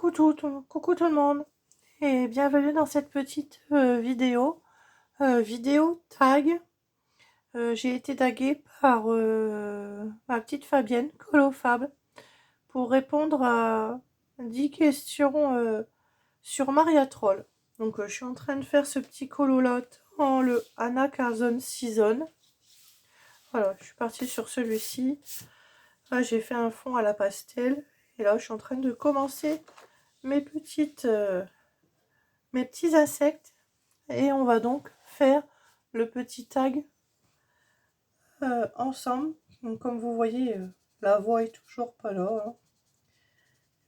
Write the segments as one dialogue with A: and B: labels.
A: Coucou tout le monde et bienvenue dans cette petite vidéo tag. J'ai été taguée par ma petite Fabienne Colofab pour répondre à 10 questions sur Maria Troll. Donc je suis en train de faire ce petit colo là dans le Anna Carzon Season. Voilà, je suis partie sur celui-ci. Là j'ai fait un fond à la pastel et là je suis en train de commencer mes petits insectes et on va donc faire le petit tag ensemble. Donc, comme vous voyez, la voix est toujours pas là, hein.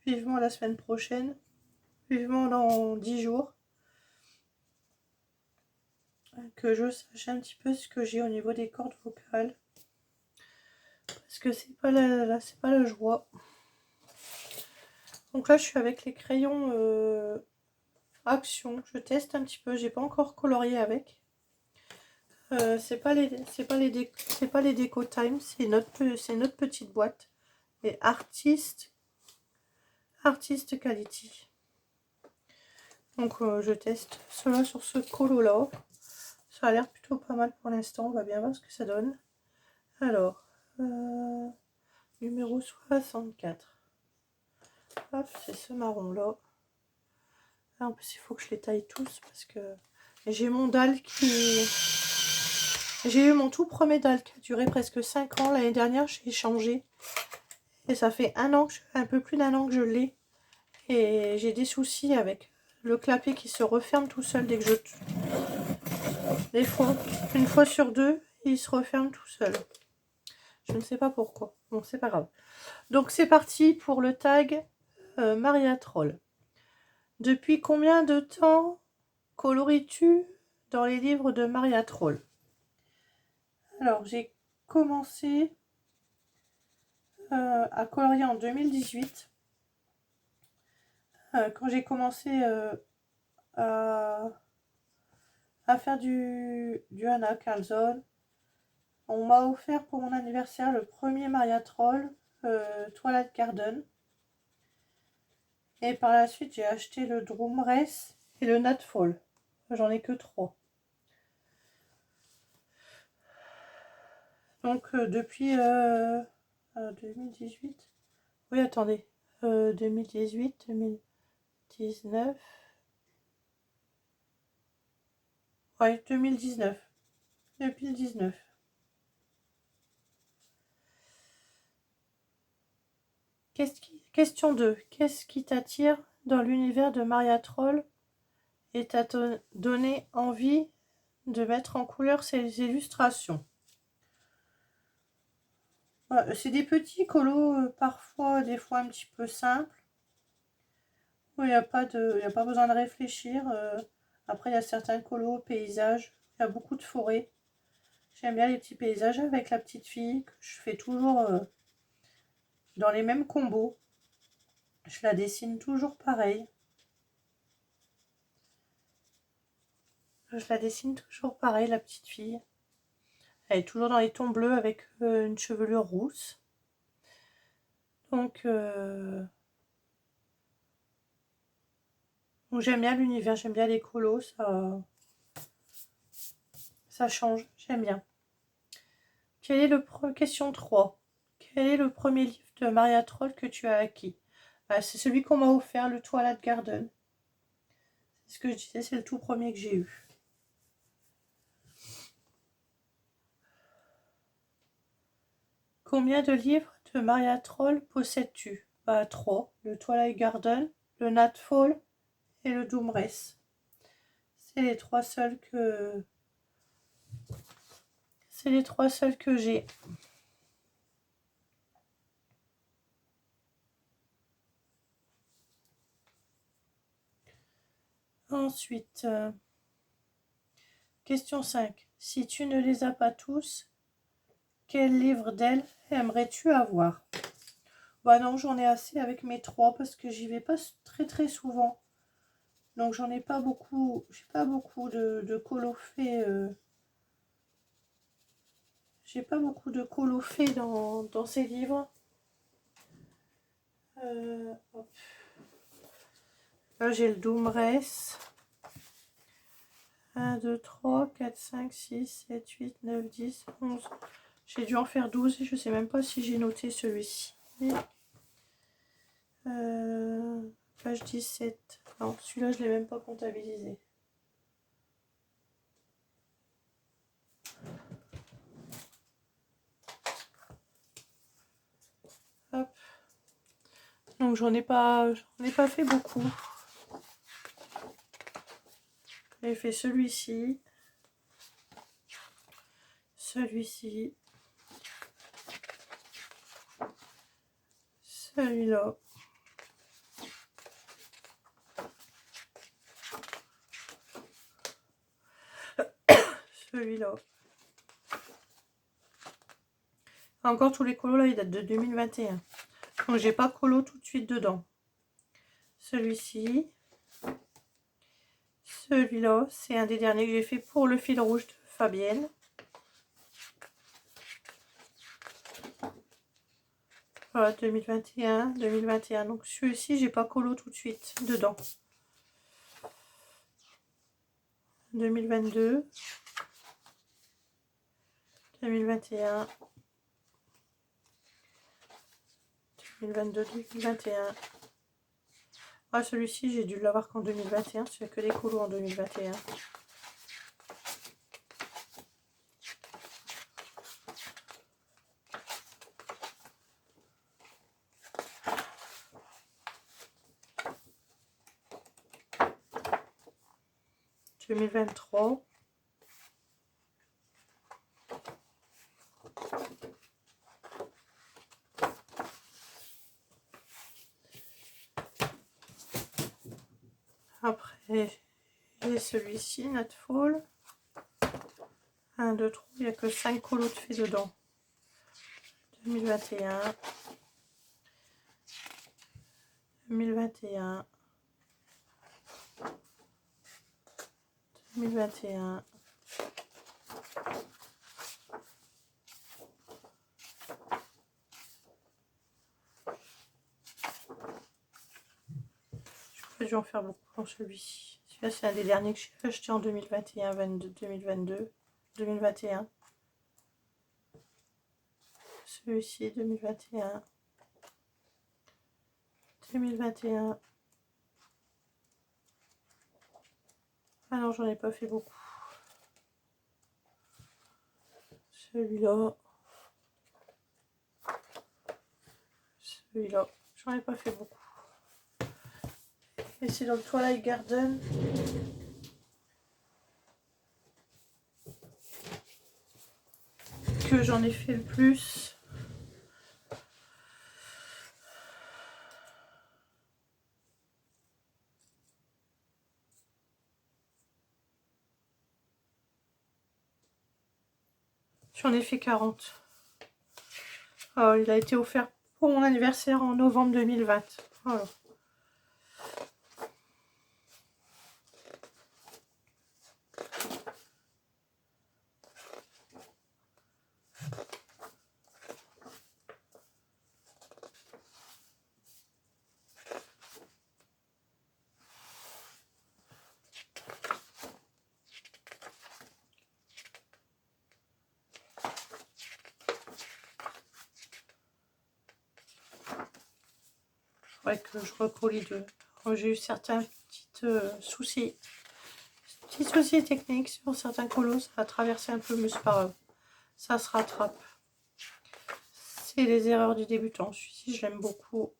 A: Vivement la semaine prochaine, vivement dans 10 jours, que je sache un petit peu ce que j'ai au niveau des cordes vocales, parce que c'est pas la joie. Donc là je suis avec les crayons Action, je teste un petit peu, j'ai pas encore colorié avec. C'est pas les Déco Time, c'est notre petite boîte, les Artist Quality. Donc je teste cela sur ce colo là. Ça a l'air plutôt pas mal pour l'instant, on va bien voir ce que ça donne. Alors numéro 64. Hop, c'est ce marron là. Là en plus il faut que je les taille tous parce que j'ai mon dalle qui... J'ai eu mon tout premier dalle qui a duré presque 5 ans. L'année dernière, j'ai changé. Et ça fait un peu plus d'1 an que je l'ai. Et j'ai des soucis avec le clapet qui se referme tout seul dès que je... Des fois, une fois sur deux, il se referme tout seul. Je ne sais pas pourquoi. Bon, c'est pas grave. Donc c'est parti pour le tag Maria Troll. Depuis combien de temps coloris-tu dans les livres de Maria Troll? Alors, j'ai commencé à colorier en 2018. Quand j'ai commencé à faire du Anna Carlson, on m'a offert pour mon anniversaire le premier Maria Troll Twilight Garden. Et par la suite, j'ai acheté le Droomress et le Nightfall. J'en ai que 3. Donc depuis 2018. Oui, attendez. 2018, 2019. Ouais, 2019. 2019. Question 2. Qu'est-ce qui t'attire dans l'univers de Maria Troll et t'a donné envie de mettre en couleur ces illustrations? Voilà, c'est des petits colos, parfois, des fois un petit peu simples, où il n'y a pas besoin de réfléchir. Après, il y a certains colos, paysages, il y a beaucoup de forêts. J'aime bien les petits paysages avec la petite fille, que je fais toujours dans les mêmes combos. Je la dessine toujours pareil. La petite fille. Elle est toujours dans les tons bleus avec une chevelure rousse. Donc j'aime bien l'univers, j'aime bien les colos, ça change, j'aime bien. Question 3. Quel est le premier livre de Maria Troll que tu as acquis? C'est celui qu'on m'a offert, le Twilight Garden. C'est ce que je disais, c'est le tout premier que j'ai eu. Combien de livres de Maria Troll possèdes-tu? 3. Le Twilight Garden, le Nightfall et le Doomress. C'est les trois seuls que j'ai. Ensuite, question 5. Si tu ne les as pas tous, quel livre d'elle aimerais-tu avoir? Non, j'en ai assez avec mes 3 parce que j'y vais pas très très souvent. Donc j'en ai pas beaucoup. J'ai pas beaucoup de colos faits. J'ai pas beaucoup de colos faits dans ces livres. Hop. Là, j'ai le Doomress. 1, 2, 3, 4, 5, 6, 7, 8, 9, 10, 11. J'ai dû en faire 12 et je sais même pas si j'ai noté celui-ci. Page 17. Non, celui-là, je ne l'ai même pas comptabilisé. Hop. Donc, j'en ai pas fait beaucoup. J'ai fait celui-ci. Celui-ci. Celui-là. Celui-là. Encore tous les colos là, ils datent de 2021. Donc j'ai pas colo tout de suite dedans. Celui-ci. Celui-là, c'est un des derniers que j'ai fait pour le fil rouge de Fabienne. Voilà, 2021, 2021. Donc celui-ci, j'ai pas colo tout de suite dedans. 2022. 2021. 2022, 2021. Ah, celui-ci, j'ai dû l'avoir qu'en 2021. Il n'y a que des colos en 2021. « 2023. » Après, j'ai celui-ci, Nightfall. 1, 2, 3, il n'y a que 5 colos de fait dedans. 2021. 2021. 2021. J'ai dû en faire beaucoup dans celui-ci. Celui-là, c'est un des derniers que j'ai acheté en 2021, 2022, 2021. Celui-ci, 2021. 2021. Ah non, j'en ai pas fait beaucoup. Celui-là. Celui-là. J'en ai pas fait beaucoup. Et c'est dans le Twilight Garden. Que j'en ai fait le plus. J'en ai fait 40. Oh, il a été offert pour mon anniversaire en novembre 2020. Voilà. Que je recolle les deux. J'ai eu certains petits soucis. Petits soucis techniques sur certains colos. Ça a traversé un peu, mais c'est pas grave. Ça se rattrape. C'est les erreurs du débutant. Celui-ci, je l'aime beaucoup.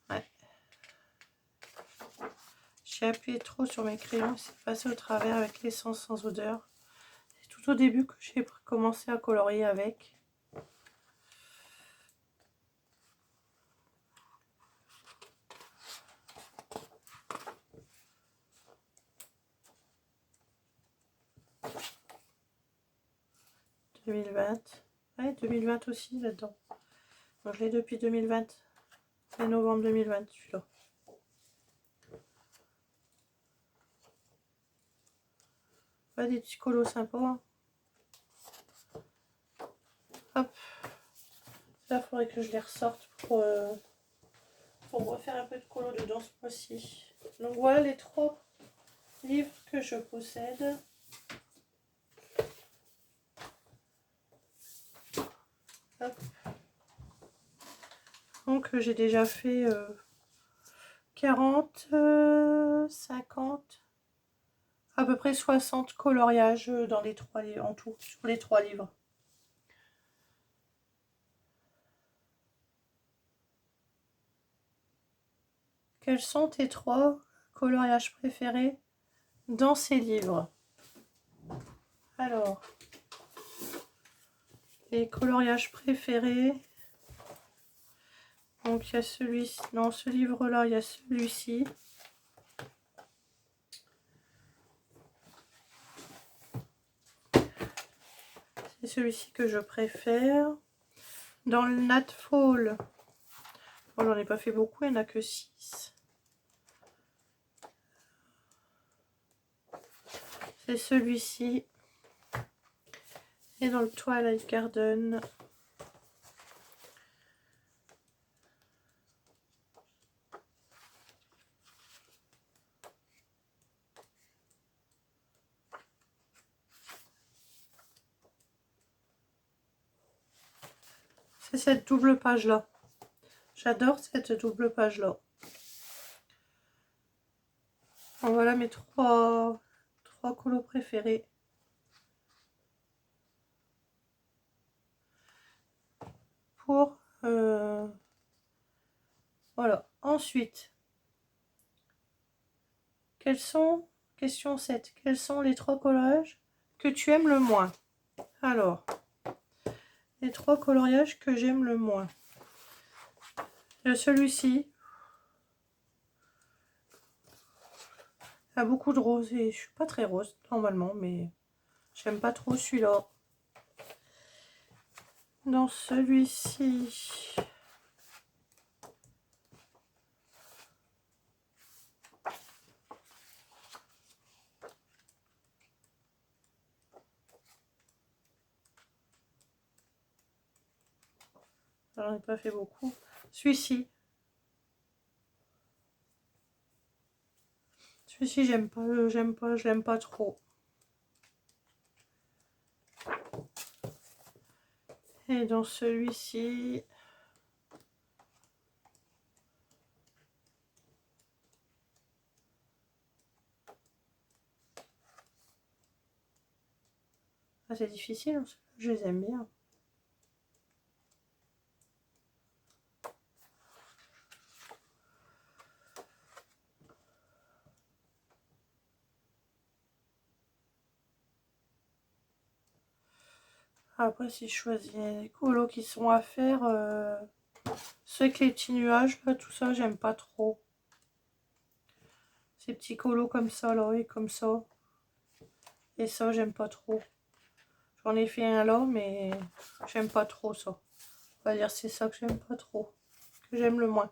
A: Ouais. J'ai appuyé trop sur mes crayons. C'est passé au travers avec l'essence sans odeur. C'est tout au début que j'ai commencé à colorier avec. Ouais, 2020 aussi là-dedans. Donc je l'ai depuis 2020. C'est novembre 2020 celui-là. Pas des petits colos sympas. Hein. Hop. Là, il faudrait que je les ressorte pour refaire un peu de colo dedans ce mois-ci. Donc voilà les 3 livres que je possède. Hop. Donc j'ai déjà fait 40, 50, à peu près 60 coloriages dans les 3 livres, en tout, sur les 3 livres. Quels sont tes 3 coloriages préférés dans ces livres? Alors, les coloriages préférés. Donc il y a celui-ci, dans ce livre-là, il y a celui-ci. C'est celui-ci que je préfère. Dans le Nat Fall, bon, j'en ai pas fait beaucoup, il n'y en a que 6. C'est celui-ci. Et dans le Twilight Garden, c'est cette double page-là. J'adore cette double page-là. Voilà mes 3 colos préférés. Pour voilà. Ensuite, question 7, quels sont les 3 coloriages que tu aimes le moins? Alors, les 3 coloriages que j'aime le moins. Celui-ci. Il y a beaucoup de rose et je suis pas très rose normalement, mais j'aime pas trop celui-là. Dans celui-ci, j'en ai pas fait beaucoup. Celui-ci, j'aime pas, je l'aime pas trop. Et dans celui-ci, ah, c'est difficile, hein, je les aime bien. Après, si je choisis les colos qui sont à faire, ceux avec les petits nuages, là, tout ça, j'aime pas trop. Ces petits colos comme ça, là, et comme ça. Et ça, j'aime pas trop. J'en ai fait un là, mais j'aime pas trop ça. On va dire c'est ça que j'aime pas trop. Que j'aime le moins.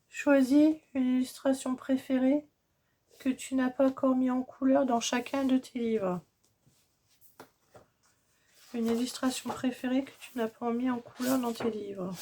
A: Choisis une illustration préférée que tu n'as pas encore mis en couleur dans chacun de tes livres. Une illustration préférée que tu n'as pas mis en couleur dans tes livres.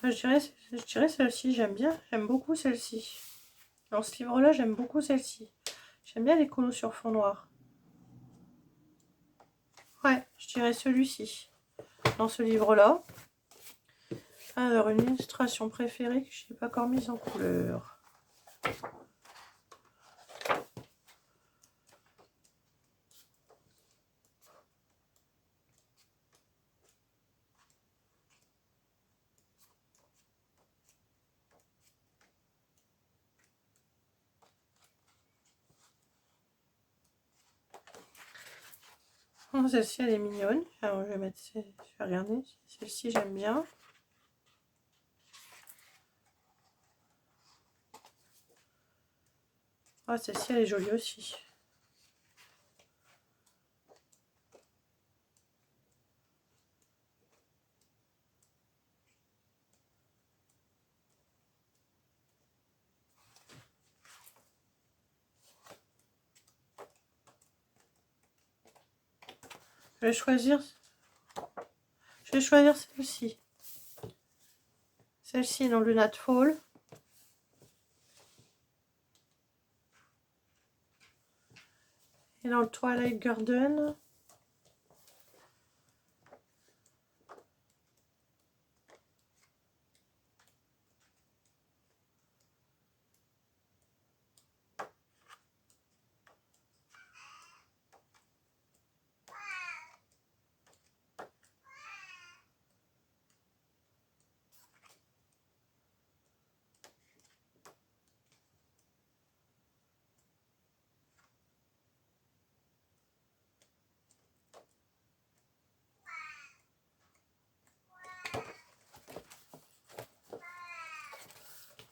A: Je dirais celle-ci, j'aime bien, j'aime beaucoup celle-ci. Dans ce livre-là, j'aime beaucoup celle-ci. J'aime bien les colos sur fond noir. Ouais, je dirais celui-ci. Dans ce livre-là. Alors, une illustration préférée que je n'ai pas encore mise en couleur. Oh, celle-ci, elle est mignonne. Alors, je vais mettre, je vais regarder. Celle-ci, j'aime bien. Ah, celle-ci, elle est jolie aussi. Je vais choisir celle-ci. Celle-ci dans le Nat Fall. Et dans le Twilight Garden.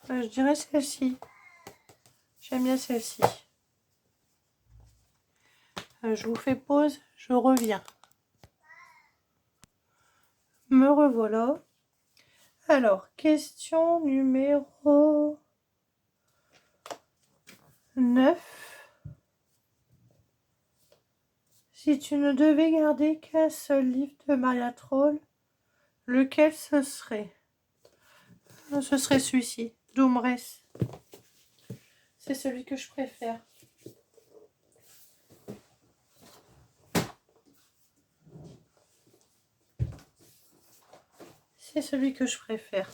A: Je dirais celle-ci. J'aime bien celle-ci. Je vous fais pause, je reviens. Me revoilà. Alors, question numéro 9. Si tu ne devais garder qu'un seul livre de Maria Troll, lequel ce serait? Ce serait celui-ci, Doomress. C'est celui que je préfère. C'est celui que je préfère.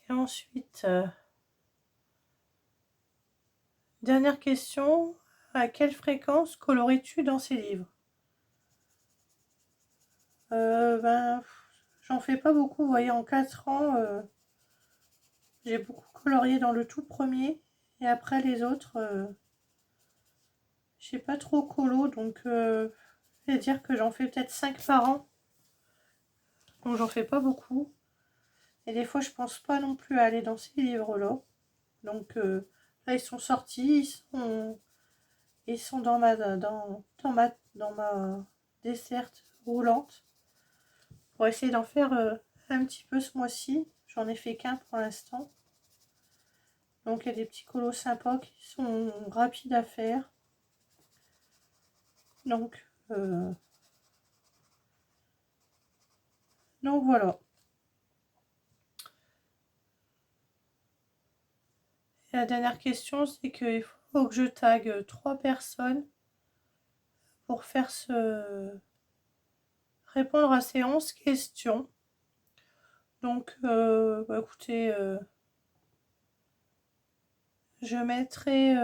A: Et ensuite, dernière question. À quelle fréquence colories-tu dans ces livres? J'en fais pas beaucoup. Vous voyez, en 4 ans, j'ai beaucoup colorié dans le tout premier. Et après les autres, j'ai pas trop colo. Donc, je vais dire que j'en fais peut-être 5 par an. Donc, j'en fais pas beaucoup. Et des fois, je pense pas non plus à aller dans ces livres-là. Donc, là, ils sont sortis. Ils sont dans ma desserte roulante. Pour essayer d'en faire un petit peu ce mois-ci. J'en ai fait qu'un pour l'instant. Donc il y a des petits colos sympas qui sont rapides à faire. Donc voilà. Et la dernière question, c'est qu'il faut que je tague 3 personnes pour faire répondre à ces 11 questions. Donc écoutez, je mettrai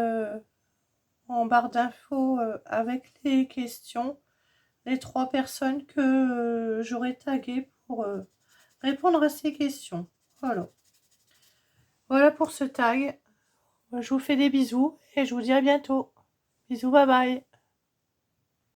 A: en barre d'infos avec les questions les 3 personnes que j'aurai taguées pour répondre à ces questions. Voilà pour ce tag. Je vous fais des bisous et je vous dis à bientôt. Bisous, bye bye.